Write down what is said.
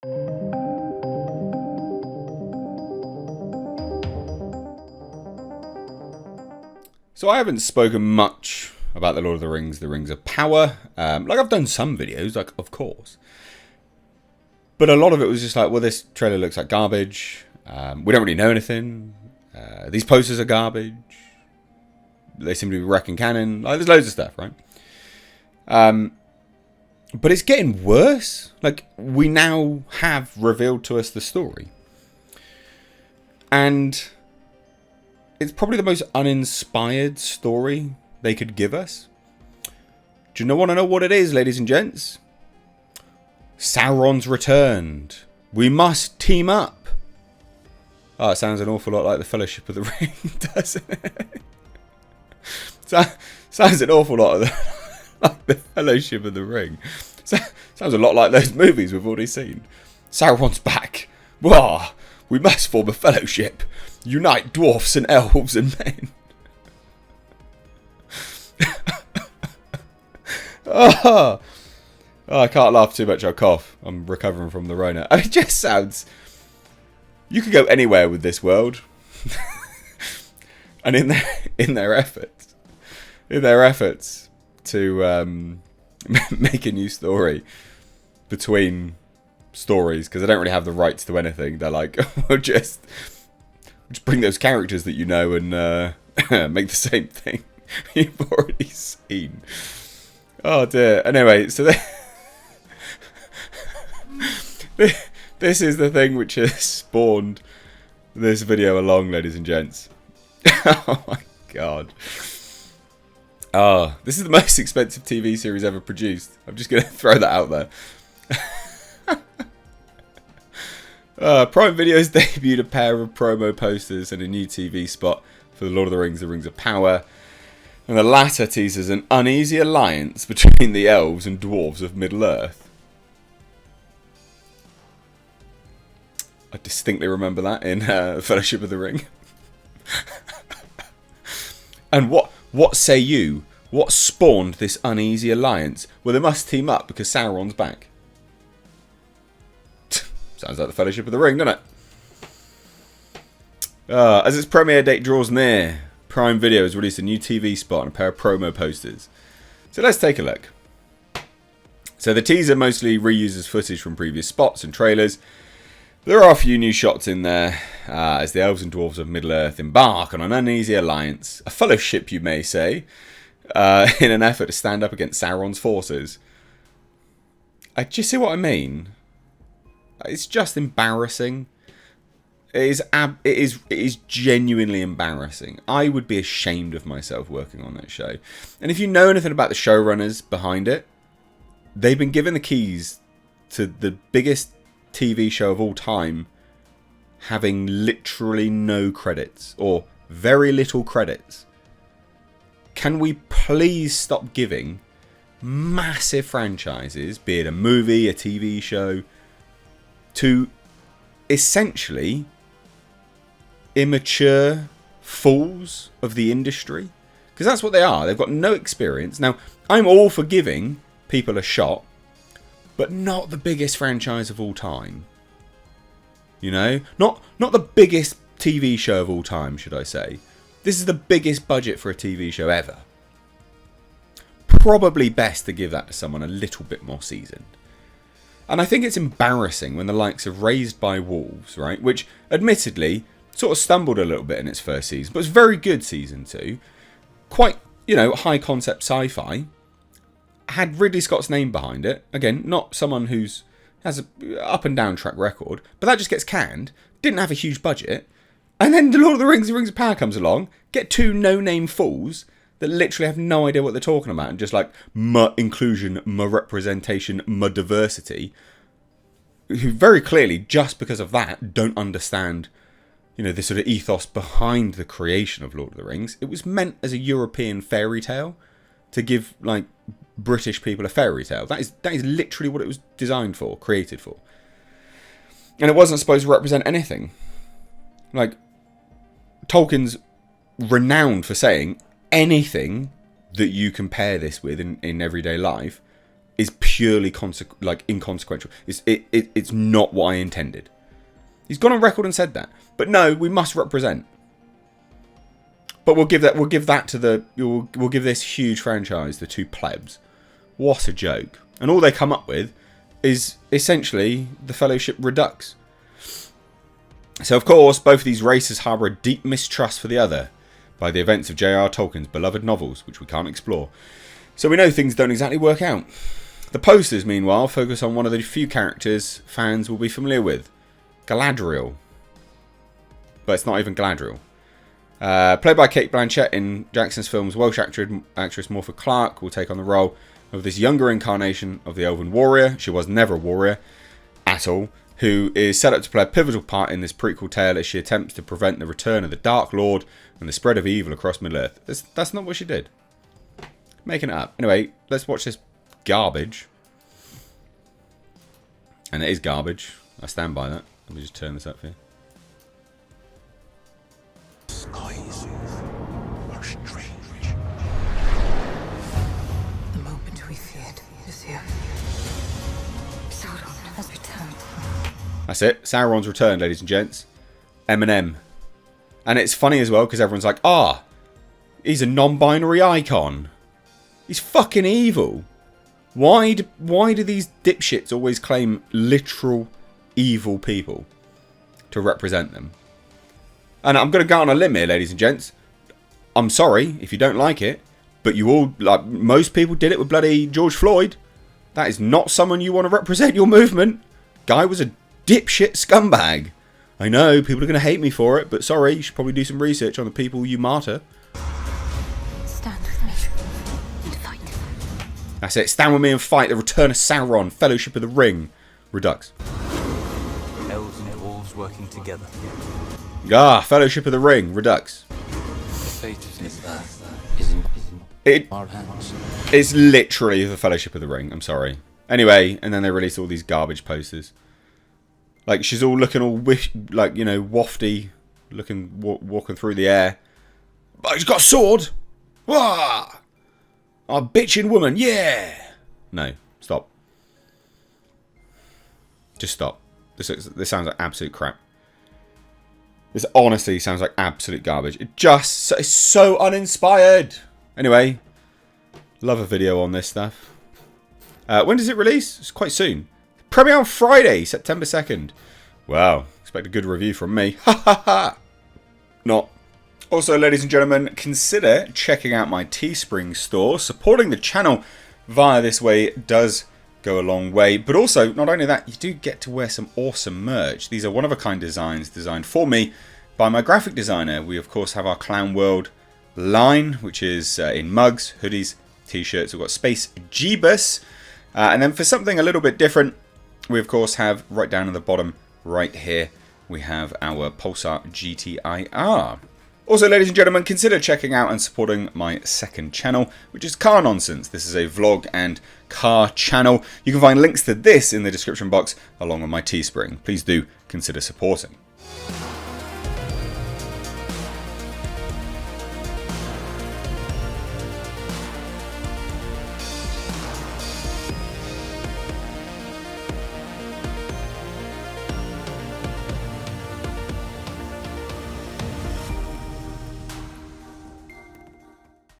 So I haven't spoken much about the Lord of the Rings of Power. Like I've done some videos, like of course. But a lot of it was just like, well, this trailer looks like garbage. We don't really know anything. These posters are garbage. They seem to be wrecking canon. Like there's loads of stuff, right? But it's getting worse. Like we now have revealed to us the story. And it's probably the most uninspired story they could give us. Do you want to know what it is, ladies and gents? Sauron's returned. We must team up. Oh, it sounds an awful lot like the Fellowship of the Ring, doesn't it? Sounds an awful lot like the Fellowship of the Ring. Sounds a lot like those movies we've already seen. Sauron's back. Wah! We must form a fellowship. Unite dwarfs and elves and men. Oh, I can't laugh too much. I'll cough. I'm recovering from the Rona. I mean, it just sounds... You could go anywhere with this world. And in their efforts to make a new story between stories, because they don't really have the rights to anything, they're like, we'll just bring those characters that you know and make the same thing you've already seen. Oh dear. Anyway, so this is the thing which has spawned this video along, ladies and gents. Oh my god. Oh, this is the most expensive TV series ever produced. I'm just going to throw that out there. Prime Video's debuted a pair of promo posters and a new TV spot for The Lord of the Rings of Power. And the latter teases an uneasy alliance between the elves and dwarves of Middle-earth. I distinctly remember that in Fellowship of the Ring. And what say you? What spawned this uneasy alliance? Well, they must team up because Sauron's back. Sounds like the Fellowship of the Ring, doesn't it? As its premiere date draws near, Prime Video has released a new TV spot and a pair of promo posters. So let's take a look. So the teaser mostly reuses footage from previous spots and trailers. There are a few new shots in there as the elves and dwarves of Middle-earth embark on an uneasy alliance, a fellowship you may say, in an effort to stand up against Sauron's forces. Do you see what I mean? It's just embarrassing. It is genuinely embarrassing. I would be ashamed of myself working on that show. And if you know anything about the showrunners behind it, they've been given the keys to the biggest TV show of all time, having literally no credits or very little credits. Can we please stop giving massive franchises, be it a movie, a TV show, to essentially immature fools of the industry? Because that's what they are. They've got no experience. Now, I'm all for giving people a shot, but not the biggest franchise of all time. You know? Not the biggest TV show of all time, should I say. This is the biggest budget for a TV show ever. Probably best to give that to someone a little bit more seasoned. And I think it's embarrassing when the likes of Raised by Wolves, right, which admittedly sort of stumbled a little bit in its first season, but was very good season 2, quite, high concept sci-fi, had Ridley Scott's name behind it. Again, not someone who's has a up and down track record, but that just gets canned. Didn't have a huge budget, and then The Lord of the Rings of Power comes along, get two no-name fools that literally have no idea what they're talking about, and just like inclusion, representation, diversity, who very clearly, just because of that, don't understand, the sort of ethos behind the creation of Lord of the Rings. It was meant as a European fairy tale to give like British people a fairy tale. That is literally what it was designed for, created for. And it wasn't supposed to represent anything. Like, Tolkien's renowned for saying anything that you compare this with in everyday life is purely inconsequential. It's not what I intended. He's gone on record and said that. But no, we must represent. But we'll give this huge franchise the two plebs. What a joke. And all they come up with is essentially the Fellowship Redux. So of course, both of these races harbour a deep mistrust for the other by the events of J.R.R. Tolkien's beloved novels, which we can't explore. So we know things don't exactly work out. The posters, meanwhile, focus on one of the few characters fans will be familiar with, Galadriel. But it's not even Galadriel. Played by Cate Blanchett in Jackson's films, Welsh actress Morpha Clark will take on the role of this younger incarnation of the Elven warrior. She was never a warrior at all, who is set up to play a pivotal part in this prequel tale as she attempts to prevent the return of the Dark Lord and the spread of evil across Middle-earth. That's not what she did. Making it up. Anyway, let's watch this garbage. And it is garbage. I stand by that. Let me just turn this up here. Skies are strange. The moment we feared is here. Sauron has returned. That's it. Sauron's returned, ladies and gents. Eminem. And it's funny as well because everyone's like, he's a non-binary icon. He's fucking evil. Why do these dipshits always claim literal evil people to represent them? And I'm going to go on a limb here, ladies and gents. I'm sorry if you don't like it, but you all, like most people did it with bloody George Floyd. That is not someone you want to represent your movement. Guy was a dipshit scumbag. I know, people are going to hate me for it, but sorry, you should probably do some research on the people you martyr. Stand with me and fight. That's it, stand with me and fight the return of Sauron, Fellowship of the Ring, Redux. Elves and dwarves working together. Fellowship of the Ring, Redux. The fate of this earth is in our hands. It's literally the Fellowship of the Ring, I'm sorry. Anyway, and then they release all these garbage posters. Like, she's all looking all wafty, walking through the air. But he's got a sword! Wah! A bitchin' woman, yeah! No, stop. Just stop. This sounds like absolute crap. This honestly sounds like absolute garbage. It's so uninspired. Anyway, love a video on this stuff. When does it release? It's quite soon. Premiere on Friday, September 2nd. Wow, expect a good review from me. Ha ha ha! Not. Also, ladies and gentlemen, consider checking out my Teespring store. Supporting the channel via this way does go a long way. But also, not only that, you do get to wear some awesome merch. These are one-of-a-kind designs designed for me by my graphic designer. We, of course, have our Clown World line, which is in mugs, hoodies, t-shirts. We've got Space Jeebus. And then for something a little bit different, we, of course, have right down at the bottom right here, we have our Pulsar GTIR. Also, ladies and gentlemen, consider checking out and supporting my second channel, which is Car Nonsense. This is a vlog and car channel. You can find links to this in the description box, along with my Teespring. Please do consider supporting.